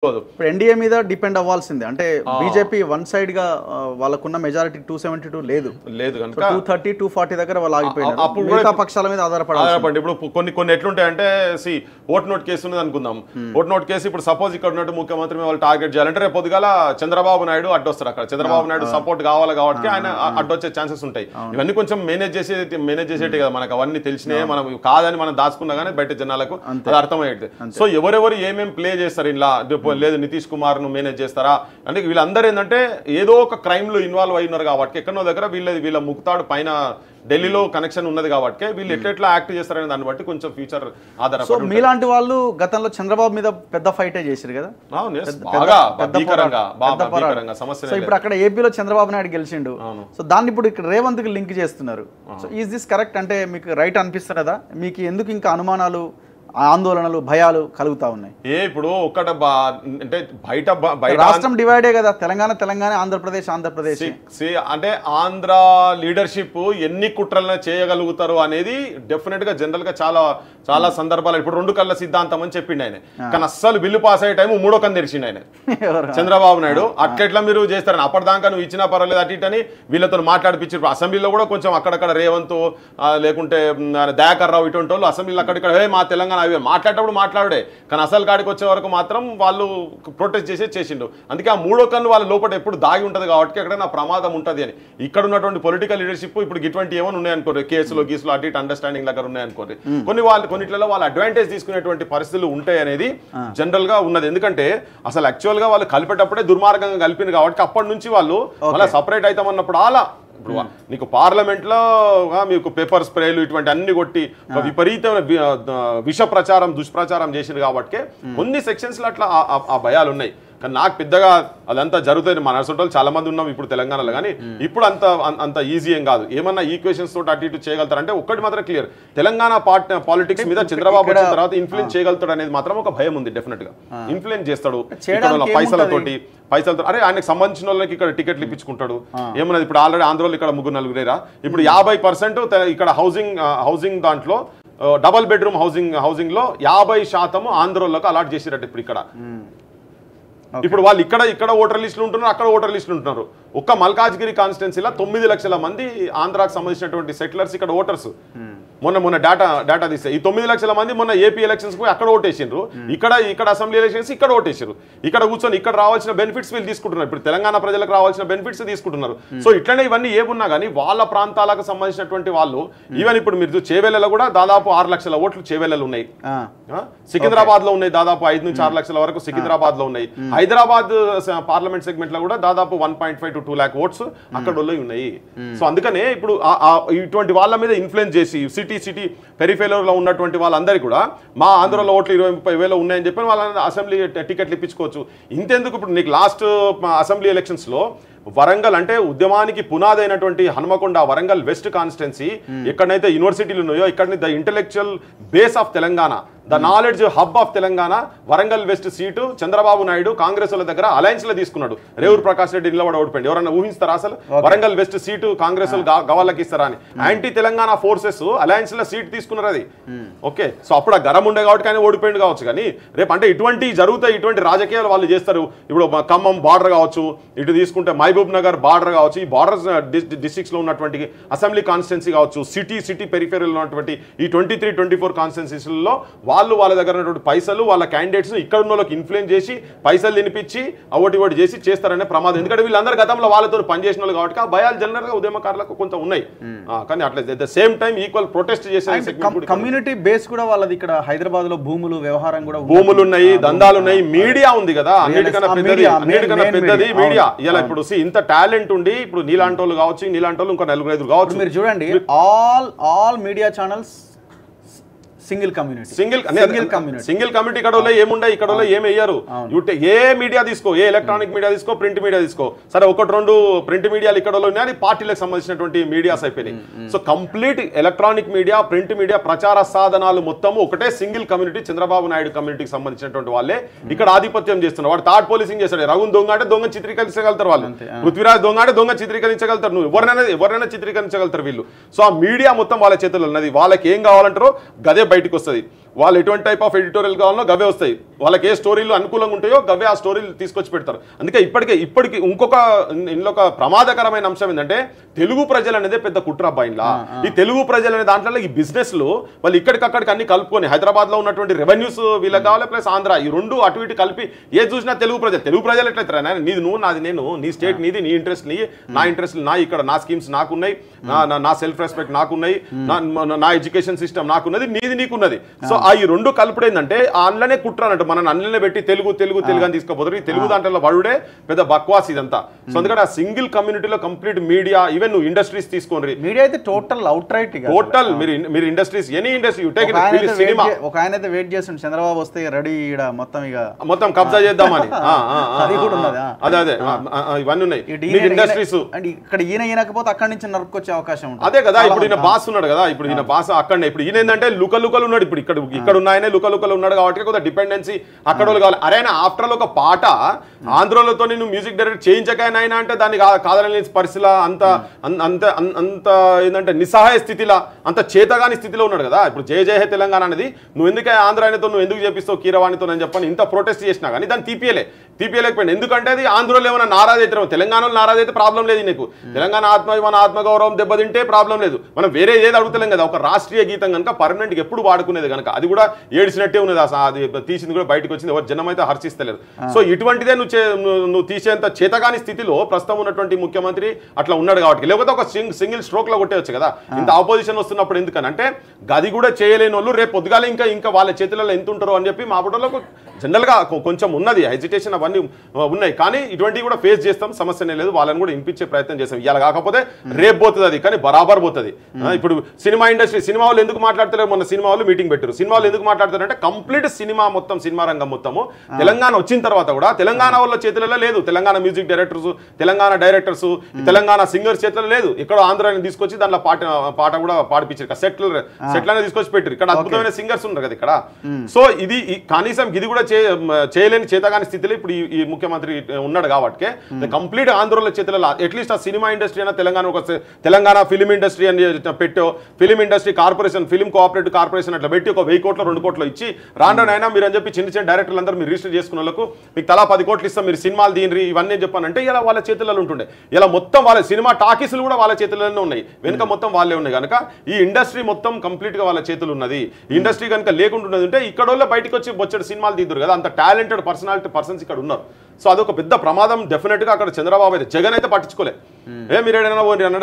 ఇప్పుడు ఎన్డీఏ మీద డిపెండ్ అవ్వాల్సిందే అంటే బీజేపీ వన్ సైడ్ గా వాళ్ళకున్న మెజారిటీ 272 లేదు కనుక 230 240 దగ్గర వాళ్ళు ఆగిపోయారు. మిగతా పక్షాల మీద ఆధారపడాలి. ఇప్పుడు కొన్ని ఎట్లుంటాయంటే ఓట్ నోట్ కేసు ఉన్నది అనుకుందాం. ఓట్ నోట్ కేసు ఇప్పుడు సపోజ్ ఇక్కడ ఉన్నట్టు ముఖ్యమంత్రి వాళ్ళు టార్గెట్ చేయాలంటే రేపు పొద్దుగాల చంద్రబాబు నాయుడు అడ్డొస్తారు. అక్కడ చంద్రబాబు నాయుడు సపోర్ట్ కావాలి కాబట్టి ఆయన అడ్డొచ్చే ఛాన్సెస్ ఉంటాయి. ఇవన్నీ కొంచెం మేనేజ్ చేసేటి కదా, మనకు అవన్నీ తెలిసినాయి. మనం కాదని మనం దాచుకున్నా కానీ బయట జనాలకు అది అర్థమయ్యేది. సో ఎవరెవరు ఏమేమి ప్లే చేస్తారు ఇలా, లేదు నితీష్ కుమార్ ను మేనేజ్ చేస్తారా అంటే వీళ్ళందరూ ఏంటంటే ఏదో ఒక క్రైమ్ లో ఇన్వాల్వ్ అయినారు కాబట్టి ఎక్కడో దగ్గర వీళ్ళ ముక్తాడు పైన ఢిల్లీలో కనెక్షన్ ఉన్నది కాబట్టి వీళ్ళు ఎట్లా యాక్ట్ చేస్తారనే దాన్ని బట్టి కొంచెం ఫ్యూచర్ ఆధారపడి. సో మీలాంటి వాళ్ళు గతంలో చంద్రబాబు మీద పెద్ద ఫైటే చేశారు కదా, సో ఇప్పుడు అక్కడ ఏపీలో చంద్రబాబు నాయుడు గెలిచిండు. సో దాన్ని ఇప్పుడు ఇక్కడ రేవంత్ కి లింక్ చేస్తున్నారు. సో ఈజ్ దిస్ కరెక్ట్ అంటే మీకు రైట్ అనిపిస్తున్నదా? మీకు ఎందుకు ఇంకా అనుమానాలు, ఆందోళనలు, భయాలు కలుగుతా ఉన్నాయి? ఇప్పుడు ఒక్కట అంటే బయట రాష్ట్రం డివైడే కదా, తెలంగాణ ఆంధ్రప్రదేశ్ అంటే ఆంధ్ర లీడర్షిప్ ఎన్ని కుట్రలను చేయగలుగుతారు అనేది డెఫినెట్ గా జనరల్ గా చాలా సందర్భాలు ఇప్పుడు 2 కళ్ళ సిద్ధాంతం అని చెప్పిండు ఆయన. కానీ అస్సలు బిల్లు పాస్ అయ్యే టైం 3వ కన్ను తెరిచిండు ఆయన చంద్రబాబు నాయుడు. అట్లా మీరు చేస్తారని అప్పటిదాకా నువ్వు ఇచ్చినా పర్వాలేదు అటు ఇటని వీళ్ళతో మాట్లాడిపించారు. అసెంబ్లీలో కూడా కొంచెం అక్కడక్కడ రేవంత్ లేకుంటే దయాకర్ రావు ఇటువంటి వాళ్ళు అసెంబ్లీలో అక్కడిక్కడ మా తెలంగాణ అవి మాట్లాడేటప్పుడు మాట్లాడే, కానీ అసలు కాడికి వచ్చే వరకు మాత్రం వాళ్ళు ప్రొటెస్ట్ చేసిండు. అందుకే ఆ 3వ కన్ను వాళ్ళ లోపల ఎప్పుడు దాగి ఉంటుంది కాబట్టి ఎక్కడైనా ప్రమాదం ఉంటుంది అని. ఇక్కడ ఉన్నటువంటి పొలిటికల్ లీడర్షిప్ ఇప్పుడు ఇటువంటి ఏమైనా ఉన్నాయనుకోండి, కేసులో గీసులు అటు ఇటు అండర్స్టాండింగ్ దగ్గర ఉన్నాయనుకోండి, కొన్నిట్లలో వాళ్ళు అడ్వాంటేజ్ తీసుకునేటువంటి పరిస్థితులు ఉంటాయి అనేది జనరల్ గా ఉన్నది. ఎందుకంటే అసలు యాక్చువల్ గా వాళ్ళు కలిపేటప్పుడే దుర్మార్గంగా కలిపింది కాబట్టి అప్పటి నుంచి వాళ్ళు మళ్ళీ సపరేట్ అవుతామన్నప్పుడు అలా ఇప్పుడు నీకు పార్లమెంట్ లో మీకు పేపర్ స్ప్రేలు ఇటువంటి అన్ని కొట్టి విపరీతమైన విష ప్రచారం దుష్ప్రచారం చేసింది కాబట్టి కొన్ని సెక్షన్స్ లో అట్లా ఆ భయాలు ఉన్నాయి. కానీ నాకు పెద్దగా అదంతా జరుగుతుంది. మన నర్సంటోళ్ళు చాలా మంది ఉన్నాం ఇప్పుడు తెలంగాణలో, కానీ ఇప్పుడు అంత ఈజీ ఏం కాదు. ఏమన్నా ఈక్వేషన్స్ తోటి అటు ఇటు చేయగలుగుతారంటే ఒక్కటి మాత్రం క్లియర్, తెలంగాణ పాలిటిక్స్ మీద చంద్రబాబు వచ్చిన తర్వాత ఇన్ఫ్లుయెన్స్ చేయగలుగుతాడు అనేది మాత్రం ఒక భయం ఉంది. డెఫినెట్ గా ఇన్ఫ్లుయెన్స్ చేస్తాడు పైసలతో. అరే ఆయనకు సంబంధించిన వాళ్ళకి ఇక్కడ టికెట్లు ఇప్పించుకుంటాడు. ఏమన్నది ఇప్పుడు ఆల్రెడీ ఆంధ్రలో ఇక్కడ 3-4 ఇప్పుడు 50% ఇక్కడ హౌసింగ్ దాంట్లో డబల్ బెడ్రూమ్ హౌసింగ్ లో 50% ఆంధ్రలోకి అలాట్ చేసిరట్టు ఇప్పుడు ఇక్కడ. ఇప్పుడు వాళ్ళు ఇక్కడ ఓటర్ లిస్టులు ఉంటున్నారు, అక్కడ ఓటర్ లిస్టులు ఉంటున్నారు. ఒక్క మల్కాజ్గిరి కాన్స్టిట్యున్సీలో 9 లక్షల మంది ఆంధ్రాకు సంబంధించినటువంటి సెటిలర్స్ ఇక్కడ ఓటర్స్. మొన్న డేటా తీస్తే ఈ 9 లక్షల మంది మొన్న ఏపీ ఎలక్షన్స్ పోయి అక్కడ ఓటేసిండ్రు, ఇక్కడ అసెంబ్లీ ఎలక్షన్స్ ఇక్కడ ఓటేసారు. ఇక్కడ కూర్చొని ఇక్కడ రావాల్సిన బెనిఫిట్స్ వీళ్ళు తీసుకుంటున్నారు. ఇప్పుడు తెలంగాణ ప్రజలకు రావాల్సిన బెనిఫిట్స్ తీసుకుంటున్నారు. సో ఇట్లనే ఇవన్నీ ఏమున్నా కానీ వాళ్ళ ప్రాంతాలకు సంబంధించినటువంటి వాళ్ళు ఈవెన్ ఇప్పుడు మీరు చేవెళ్ళలో కూడా దాదాపు 6 లక్షల ఓట్లు చేవెళ్ళలు ఉన్నాయి. సికింద్రాబాద్ లో ఉన్నాయి దాదాపు 5 నుంచి 6 లక్షల వరకు సికింద్రాబాద్ లో ఉన్నాయి. హైదరాబాద్ పార్లమెంట్ సెగ్మెంట్ లో కూడా దాదాపు 1.5 to 2 lakh ఓట్స్ అక్కడ ఉన్నాయి. సో అందుకనే ఇప్పుడు ఇటువంటి వాళ్ళ మీద ఇన్ఫ్లుయెన్స్ చేసి సిటీ పెరిఫెరీలో ఉన్నటువంటి వాళ్ళందరికీ కూడా మా ఆంధ్రలో ఓట్లు 20-30 వేలు ఉన్నాయని చెప్పి వాళ్ళ అసెంబ్లీ టికెట్లు ఇప్పించుకోవచ్చు. ఇంతెందుకు ఇప్పుడు నీకు లాస్ట్ అసెంబ్లీ ఎలక్షన్స్ లో వరంగల్ అంటే ఉద్యమానికి పునాది అయినటువంటి హనుమకొండ వరంగల్ వెస్ట్ కాన్స్టిట్యున్సీ ఎక్కడైతే యూనివర్సిటీలు ఉన్నాయో ఇక్కడ the intellectual base of Telangana, the knowledge hub of Telangana Warangal west seat Chandrababu Naidu Congress వాళ్ళ దగ్గర అలయన్స్ లో తీసుకున్నాడు. రేవూరు ప్రకాష్ రెడ్డి నిలబడి ఓడిపోయింది. ఎవరన్నా ఊహిస్తారా అసలు వరంగల్ వెస్ట్ సీటు కాంగ్రెస్ గవర్లకి ఇస్తారా అని? యాంటీ తెలంగాణ ఫోర్సెస్ అలయన్స్ లో సీట్ తీసుకున్నారు అది. ఓకే, సో అప్పుడు ఆ గరం ఉండే కాబట్టి కానీ ఓడిపోయింది కావచ్చు. కానీ రేపు అంటే ఇటువంటి జరుగుతాయి, ఇటువంటి రాజకీయాలు వాళ్ళు చేస్తారు. ఇప్పుడు ఖమ్మం బార్డర్ కావచ్చు, ఇటు తీసుకుంటే మహబూబ్ నగర్ బార్డర్ కావచ్చు, ఈ బార్డర్ డిస్ట్రిక్ట్స్ లో ఉన్నటువంటి అసెంబ్లీ కాన్స్టిట్యున్సీ కావచ్చు, సిటీ పెరిఫెరీలో ఉన్నటువంటి ఈ 23-24 కాన్స్టిట్యున్సీలలో వాళ్ళ దగ్గర ఉన్నటువంటి పైసలు వాళ్ళ క్యాండిడేట్స్ ఇక్కడ ఉన్న వాళ్ళకి ఇన్ఫ్లుయెన్స్ చేసి పైసలు తినిపించి ఒకటి చేసి చేస్తారనే ప్రమాదం. ఎందుకంటే వీళ్ళందరూ గతంలో వాళ్ళతో పనిచేసిన వాళ్ళు కాబట్టి ఆ భయాలు జనరల్ గా ఉద్యమకారులకు కొంత ఉన్నాయి. కానీ అట్లా at the same time equal protest చేసే కమ్యూనిటీ బేస్ కూడా వాళ్ళది. ఇక్కడ హైదరాబాద్ లో భూములు వ్యవహారం కూడా భూములు ఉన్నాయి, దందాలు ఉన్నాయి, మీడియా ఉంది కదా, అన్నిటికన్నా పెద్దది మీడియా. ఇలా ఇప్పుడు ఇంత టాలెంట్ ఉండి ఇప్పుడు నీలాంటి వాళ్ళు కావచ్చు, నీలాంటి వాళ్ళు ఇంకో 4-5 కావచ్చు. మీరు చూడండి all media channels single community ఇక్కడ ఏముండే ఇక్కడ ఏమయ్యారు. ఏ మీడియా తీసుకో, ఏ ఎలక్ట్రానిక్ మీడియా తీసుకో, ప్రింట్ మీడియా తీసుకో, సరే 1-2 ప్రింట్ మీడియాలు ఇక్కడ ఉన్నాయి, పార్టీలకు సంబంధించినటువంటి మీడియాస్ అయిపోయినాయి. So complete electronic media, print media ప్రచార సాధనాలు మొత్తం ఒకటే సింగిల్ కమ్యూనిటీ, చంద్రబాబు నాయుడు కమ్యూనిటీకి సంబంధించినటువంటి వాళ్ళే ఇక్కడ ఆధిపత్యం చేస్తున్నారు. వాడు థర్డ్ పోలీసింగ్ చేస్తాడు. రఘున్ దొంగ అంటే దొంగ చిత్రీకరించగలుగుతారు వాళ్ళు, పృథ్వీరాజ్ దొంగ అంటే దొంగ చిత్రీకరించగలుగుతారు, నువ్వు ఎవరైనా చిత్రీకరించగలుగుతారు వీళ్ళు. సో ఆ మీడియా మొత్తం వాళ్ళ చేతుల్లో ఉన్నది. వాళ్ళకి ఏం కావాలంటారో గదే బయటకు వస్తుంది. వాళ్ళు ఎటువంటి టైప్ ఆఫ్ ఎడిటోరియల్ కావాలో గవే వస్తాయి, వాళ్ళకి ఏ స్టోరీలు అనుకూలంగా ఉంటాయో గవే ఆ స్టోరీలు తీసుకొచ్చి పెడతారు. అందుకే ఇప్పటికి ఇంకొక ఇందులో ఒక ప్రమాదకరమైన అంశం ఏంటంటే తెలుగు ప్రజలు అనేది పెద్ద కుట్రబ్బాయిలా. ఈ తెలుగు ప్రజలు అనే దాంట్లో ఈ బిజినెస్ లో వాళ్ళు ఇక్కడికక్కడికి అన్ని కలుపుకొని హైదరాబాద్ లో ఉన్నటువంటి రెవెన్యూస్ వీళ్ళకి కావాలి, ప్లస్ ఆంధ్ర, ఈ రెండు అటు ఇటు కలిపి ఏ చూసినా తెలుగు ప్రజలు ఎట్లయితారా, నీది నువ్వు నాది నేను, నీ స్టేట్ నీది, నీ ఇంట్రెస్ట్ నీ, నా ఇంట్రెస్ట్ నా, ఇక్కడ నా స్కీమ్స్ నాకున్నాయి, నా సెల్ఫ్ రెస్పెక్ట్ నాకున్నాయి, నా ఎడ్యుకేషన్ సిస్టమ్ నాకున్నది, నీది నీకున్నది. సో ఆ ఈ రెండు కలుపుడు ఏంటంటే అందులోనే కుట్ర అన్నట్టు మనం అన్నినే పెట్టి తెలుగు అని తీసుకుపోతారు. ఈ తెలుగు దాంట్లో వాడుడే పెద్ద బక్వాస్ ఇదంతా. సో అందుకని ఆ సింగిల్ కమ్యూనిటీలో కంప్లీట్ మీడియా, ఈవెన్ నువ్వు ఇండస్ట్రీస్ తీసుకోండి, మీడియా అయితే టోటల్ అవుట్ రైట్ టోటల్ మీరు industries any industry you take cinema. ఒక ఆయన అయితే వెయిట్ చేస్తుండు చంద్రబాబు వస్తే రెడీ మొత్తం కబ్జా చేద్దామని. అదే ఇవన్నీ ఉన్నాయి ఇండస్ట్రీస్. ఇక్కడ ఈయనకపోతే అక్కడి నుంచి నరుక్కొచ్చే అవకాశం ఉంటుంది. అదే కదా ఇప్పుడు ఈయన బాస్ ఉన్నాడు కదా, ఇప్పుడు ఈయన బాస్ అక్కడనే, ఇప్పుడు ఈయన ఏంటంటే లుకలు ఉన్నాడు, ఇప్పుడు ఇక్కడ ఉన్నాయనే లుకలు ఉన్నాడు కాబట్టి కొంత డిపెండెన్సీ అక్కడ కావాలి. అరే ఆఫ్టర్ ఆల్ ఒక పాట ఆంధ్రలతో నేను మ్యూజిక్ డైరెక్టర్ చేయించకైనా అంటే దాన్ని కాదనలేని పరిస్థితిలో అంత ఏంటంటే నిస్సహాయ స్థితిలో, అంత చేతగాని స్థితిలో ఉన్నాడు కదా. ఇప్పుడు జయ జయ తెలంగాణ అనేది నువ్వు ఎందుకే ఆంధ్ర ఆయనతో నువ్వు ఎందుకు చేపిస్తావు కీరవాణితో అని చెప్పని ఇంత ప్రొటెస్ట్ చేసినా కానీ దాన్ని తీపియలేకపోయింది. ఎందుకంటే అది ఆంధ్రలో ఏమైనా నారాజ్ అయితే, తెలంగాణలో నారాజ్ అయితే ప్రాబ్లం లేదు నీకు, తెలంగాణ ఆత్మగౌరవం దెబ్బతింటే ప్రాబ్లం లేదు. మనం వేరే ఏది అడుగుతలేం కదా, ఒక రాష్ట్రీయ గీతం కనుక పర్మనెంట్గా ఎప్పుడు వాడుకునేది కనుక అది కూడా ఏడిసినట్టే ఉన్నది, అది తీసింది కూడా బయటకు వచ్చింది, ఎవరు జనం అయితే హర్షిస్తలేరు. సో ఇటువంటిదే నువ్వు తీసేంత చేతగాని స్థితిలో ప్రస్తుతం ఉన్నటువంటి ముఖ్యమంత్రి అట్లా ఉన్నాడు కాబట్టి, లేకపోతే ఒక సింగిల్ స్ట్రోక్ లో కొట్టేయచ్చు కదా. ఇంత ఆపోజిషన్ వస్తున్నప్పుడు ఎందుకని అంటే గది కూడా చేయలేని వాళ్ళు రేపు పొద్దుగాల ఇంకా వాళ్ళ చేతులలో ఎంత ఉంటారో అని చెప్పి మా బుట్టలో జనరల్ గా కొంచెం ఉన్నది హెజిటేషన్, అవన్నీ ఉన్నాయి. కానీ ఇటువంటివి కూడా ఫేస్ చేస్తాం, సమస్యనే లేదు, వాళ్ళని కూడా ఇంపించే ప్రయత్నం చేస్తాం. ఇవాళ కాకపోతే రేపు పోతుంది అది, కానీ బరాబర్ పోతుంది. ఇప్పుడు సినిమా ఇండస్ట్రీ, సినిమా వాళ్ళు ఎందుకు మాట్లాడతారు, మొన్న సినిమా వాళ్ళు మీటింగ్ పెట్టారు, సినిమా వాళ్ళు ఎందుకు మాట్లాడతారు అంటే కంప్లీట్ సినిమా మొత్తం, సినిమా రంగం మొత్తము తెలంగాణ వచ్చిన తర్వాత కూడా తెలంగాణ వాళ్ళ చేతులలో లేదు. Telangana music directors, Telangana directors, Telangana singers చేతుల్లో లేదు. ఇక్కడ ఆంధ్రాని తీసుకొచ్చి దాంట్లో పాట కూడా పాడిపించారు, సెట్లనే తీసుకొచ్చి పెట్టారు. ఇక్కడ అద్భుతమైన సింగర్స్ ఉన్నారు కదా ఇక్కడ. సో ఇది కనీసం ఇది కూడా చేయలేని చేతగాని స్థితిలో ఇప్పుడు ఈ ముఖ్యమంత్రి ఉన్నాడు కాబట్టి కంప్లీట్ ఆంధ్రలో చేతులలో అట్లీస్ట్ ఆ సినిమా ఇండస్ట్రీ అయినా తెలంగాణ ఫిలిం ఇండస్ట్రీ అని పెట్టో, film industry corporation, film cooperative corporation అట్లా పెట్టి ఒక 1000 కోట్లు 2 కోట్లు ఇచ్చి రాండోనైనా మీరు అని చెప్పి చిన్న డైరెక్టర్లు అందరూ మీరు రిజిస్టర్ చేసుకున్న వాళ్ళకు మీకు తలా 10 కోట్లు ఇస్తాం, మీరు సినిమాలు దీని ఇవన్నీ చెప్పానంటే ఇలా వాళ్ళ చేతులలో ఉంటుండే. ఇలా మొత్తం వాళ్ళ సినిమా టాకీసులు కూడా వాళ్ళ చేతుల్లోనే ఉన్నాయి, వెనుక మొత్తం వాళ్ళే ఉన్నాయి కనుక ఈ ఇండస్ట్రీ మొత్తం కంప్లీట్ గా వాళ్ళ చేతులు ఉన్నది. ఇండస్ట్రీ కనుక లేకుంటున్నది అంటే ఇక్కడ వాళ్ళు బయటకు వచ్చి బొచ్చడు సినిమాలు తీద్దరు కదా, అంత టాలెంటెడ్ పర్సన్స్ ఇక్కడ ఉన్నారు. సో అదొక పెద్ద ప్రమాదం డెఫినెట్ గా. అక్కడ చంద్రబాబు అయితే, జగన్ అయితే పట్టించుకోలే, మీరు ఏదైనా